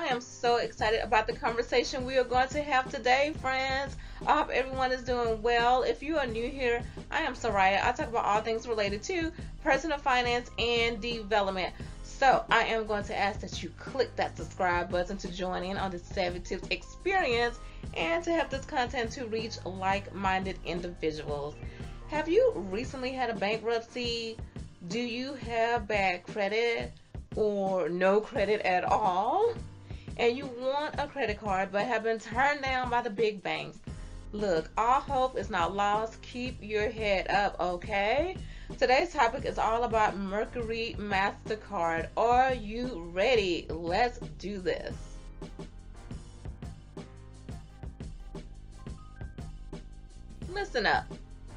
I am so excited about the conversation we are going to have today, friends. I hope everyone is doing well. If you are new here, I am Soraya. I talk about all things related to personal finance and development. So I am going to ask that you click that subscribe button to join in on the Savvy Tips experience and to help this content to reach like-minded individuals. Have you recently had a bankruptcy? Do you have bad credit or no credit at all? And you want a credit card but have been turned down by the big banks? Look, all hope is not lost. Keep your head up, okay? Today's topic is all about Mercury Mastercard. Are you ready? Let's do this. Listen up.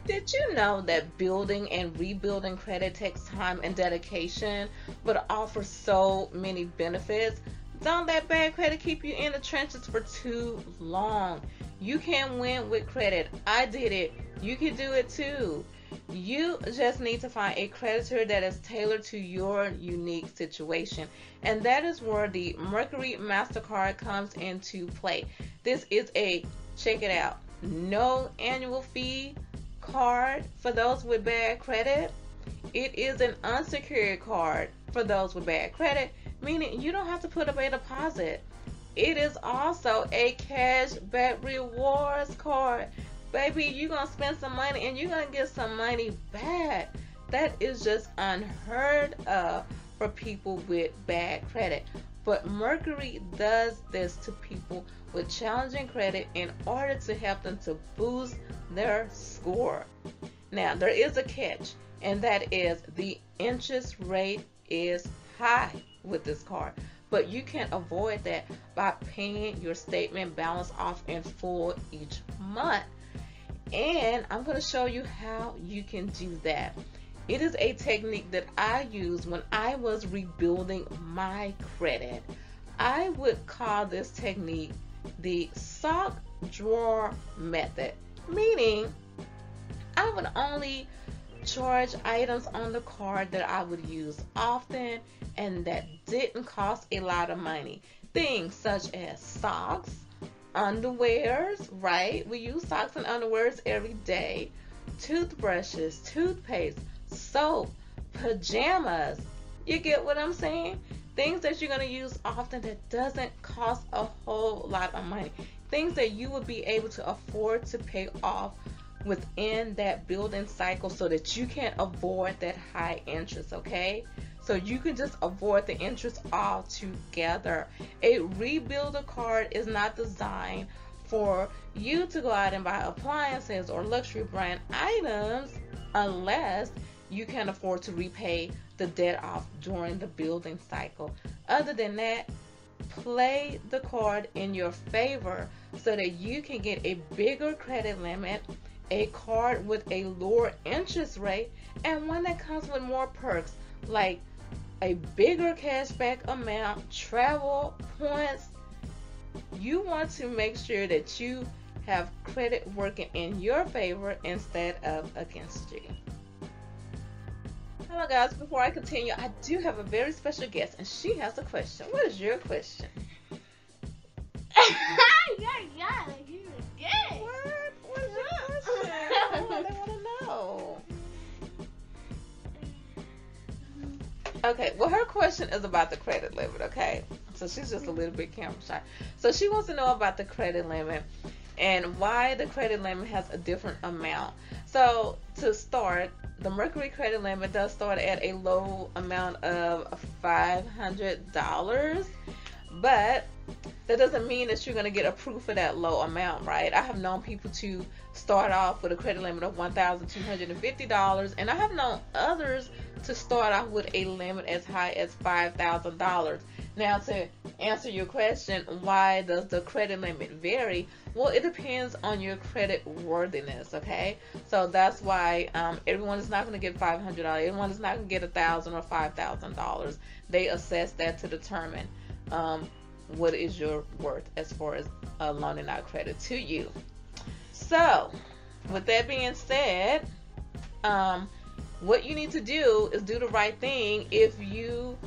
Did you know that building and rebuilding credit takes time and dedication, but offers so many benefits? Don't let bad credit keep you in the trenches for too long. You can win with credit. I did it. You can do it too. You just need to find a creditor that is tailored to your unique situation. And that is where the Mercury Mastercard comes into play. This is a, check it out, no annual fee card for those with bad credit. It is an unsecured card for those with bad credit, meaning you don't have to put up a deposit. It is also a cashback rewards card. Baby, you're going to spend some money and you're going to get some money back. That is just unheard of for people with bad credit. But Mercury does this to people with challenging credit in order to help them to boost their score. Now, there is a catch, and that is the interest rate is high with this card. But you can avoid that by paying your statement balance off in full each month. And I'm going to show you how you can do that. It is a technique that I used when I was rebuilding my credit. I would call this technique the sock drawer method, meaning I would only charge items on the card that I would use often and that didn't cost a lot of money. Things such as socks, underwears, right? We use socks and underwears every day. Toothbrushes, toothpaste, soap, pajamas. You get what I'm saying? Things that you're going to use often that doesn't cost a whole lot of money. Things that you would be able to afford to pay off within that building cycle so that you can avoid that high interest, okay? So you can just avoid the interest altogether. A rebuilder card is not designed for you to go out and buy appliances or luxury brand items unless you can afford to repay the debt off during the building cycle. Other than that, play the card in your favor so that you can get a bigger credit limit, a card with a lower interest rate, and one that comes with more perks like a bigger cashback amount, travel points. You want to make sure that you have credit working in your favor instead of against you. Hello guys, before I continue, I do have a very special guest and she has a question. What is your question? What is your question? They want to know. Okay, well her question is about the credit limit, okay? So she's just a little bit camera shy. So she wants to know about the credit limit and why the credit limit has a different amount. So to start, the Mercury credit limit does start at a low amount of $500, but that doesn't mean that you're going to get approved for that low amount, right? I have known people to start off with a credit limit of $1,250, and I have known others to start off with a limit as high as $5,000. Now, to answer your question, why does the credit limit vary? Well, it depends on your credit worthiness, okay? So that's why everyone is not going to get $500. Everyone is not going to get $1,000 or $5,000. They assess that to determine what is your worth as far as loaning out credit to you. So, with that being said, what you need to do is do the right thing if you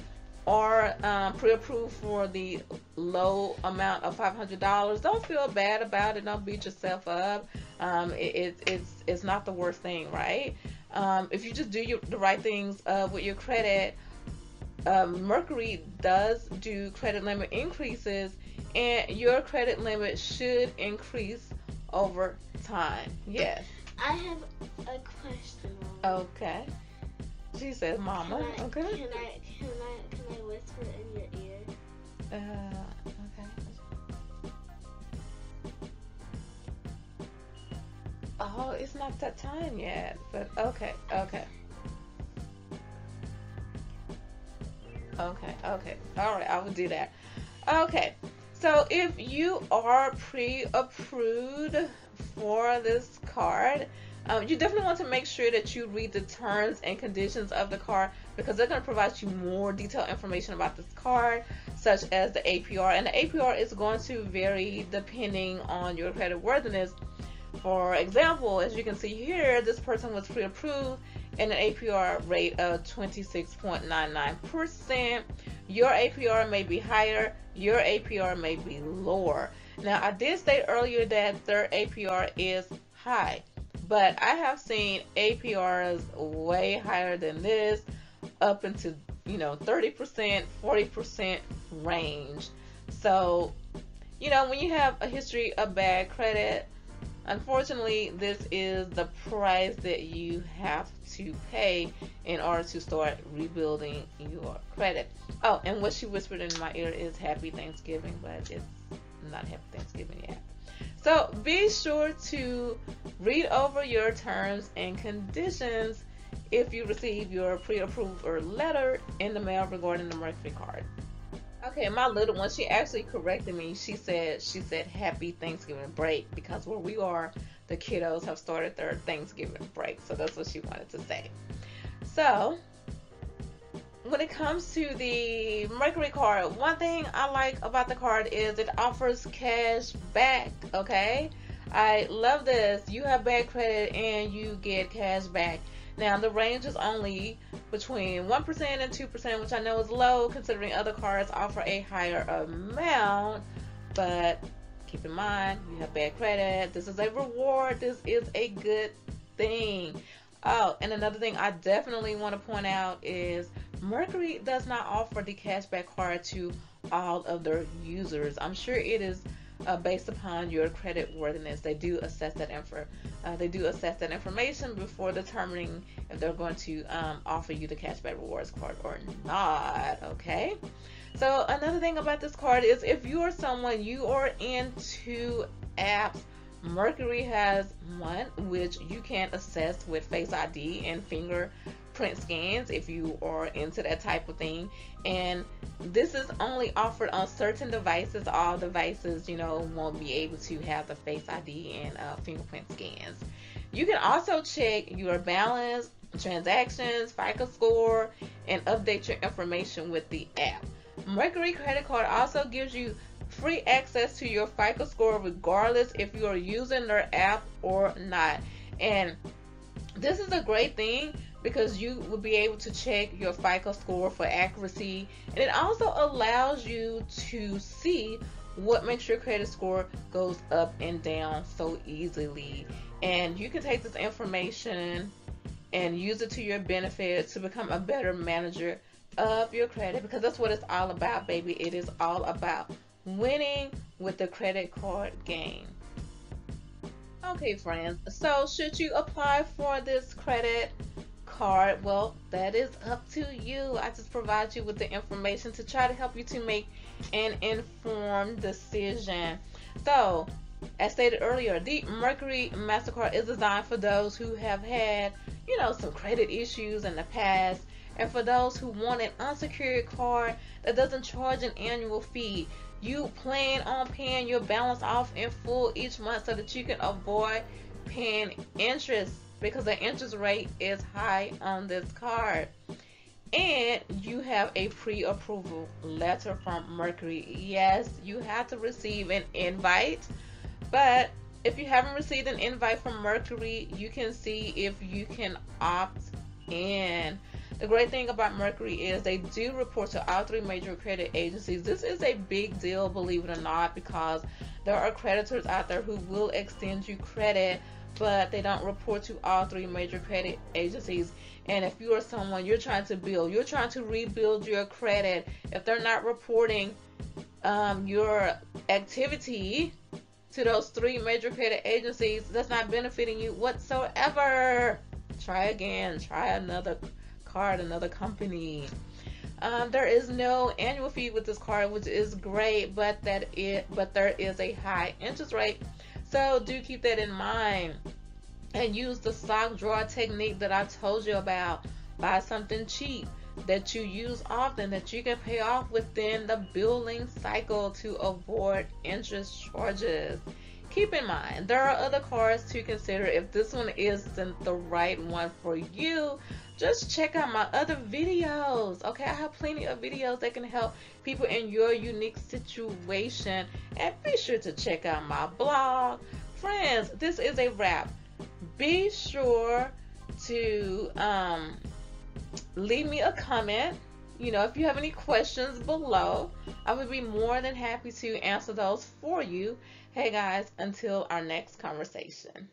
are pre-approved for the low amount of $500, don't feel bad about it. Don't beat yourself up. It's not the worst thing, right? If you just do the right things with your credit, Mercury does do credit limit increases, and your credit limit should increase over time. Yes. I have a question. Okay. She says, "Mama." Okay. Can I whisper in your ear? Okay. Oh, it's not that time yet, but okay. All right, I will do that. Okay. So if you are pre-approved for this card, you definitely want to make sure that you read the terms and conditions of the card, because they're going to provide you more detailed information about this card, such as the APR. And the APR is going to vary depending on your credit worthiness. For example, as you can see here, this person was pre-approved and an APR rate of 26.99%. Your APR may be higher, your APR may be lower. Now, I did state earlier that their APR is high, but I have seen APRs way higher than this, up into 30%, 40% range. So, when you have a history of bad credit, unfortunately, this is the price that you have to pay in order to start rebuilding your credit. Oh, and what she whispered in my ear is Happy Thanksgiving, but it's not Happy Thanksgiving yet. So be sure to read over your terms and conditions if you receive your pre-approved or letter in the mail regarding the Mercury card. Okay, my little one, she actually corrected me. She said Happy Thanksgiving break, because where we are, the kiddos have started their Thanksgiving break. So that's what she wanted to say. So when it comes to the Mercury card, one thing I like about the card is it offers cash back. Okay, I love this. You have bad credit and you get cash back. Now, the range is only between 1% and 2%, which I know is low considering other cards offer a higher amount. But keep in mind, you have bad credit. This is a reward. This is a good thing. Oh, and another thing I definitely want to point out is Mercury does not offer the cashback card to all of their users. I'm sure it is based upon your credit worthiness. They do assess that information before determining if they're going to offer you the cashback rewards card or not. Okay. So another thing about this card is if you are someone you are into apps, Mercury has one which you can assess with Face ID and fingerprint scans if you are into that type of thing. And this is only offered on certain devices. All devices, won't be able to have the Face ID and fingerprint scans. You can also check your balance, transactions, FICO score, and update your information with the app. Mercury credit card also gives you free access to your FICO score regardless if you are using their app or not. And this is a great thing because you will be able to check your FICO score for accuracy, and it also allows you to see what makes your credit score goes up and down so easily. And you can take this information and use it to your benefit to become a better manager of your credit, because that's what it's all about, baby. It is all about winning with the credit card game. Okay, friends, so should you apply for this credit card? Well, that is up to you. I just provide you with the information to try to help you to make an informed decision. So, as stated earlier, the Mercury Mastercard is designed for those who have had, some credit issues in the past, and for those who want an unsecured card that doesn't charge an annual fee. You plan on paying your balance off in full each month so that you can avoid paying interest, because the interest rate is high on this card. And you have a pre-approval letter from Mercury. Yes, you have to receive an invite, but if you haven't received an invite from Mercury, you can see if you can opt in. The great thing about Mercury is they do report to all three major credit agencies. This is a big deal, believe it or not, because there are creditors out there who will extend you credit, but they don't report to all three major credit agencies. And if you are someone, you're trying to build, you're trying to rebuild your credit, if they're not reporting your activity to those three major credit agencies, that's not benefiting you whatsoever. Try again. Try another card, another company. There is no annual fee with this card, which is great, but there is a high interest rate. So do keep that in mind and use the sock drawer technique that I told you about. Buy something cheap that you use often, that you can pay off within the billing cycle to avoid interest charges. Keep in mind, there are other cards to consider. If this one isn't the right one for you, just check out my other videos. Okay, I have plenty of videos that can help people in your unique situation. And be sure to check out my blog. Friends, this is a wrap. Be sure to leave me a comment. If you have any questions below, I would be more than happy to answer those for you. Hey guys, until our next conversation.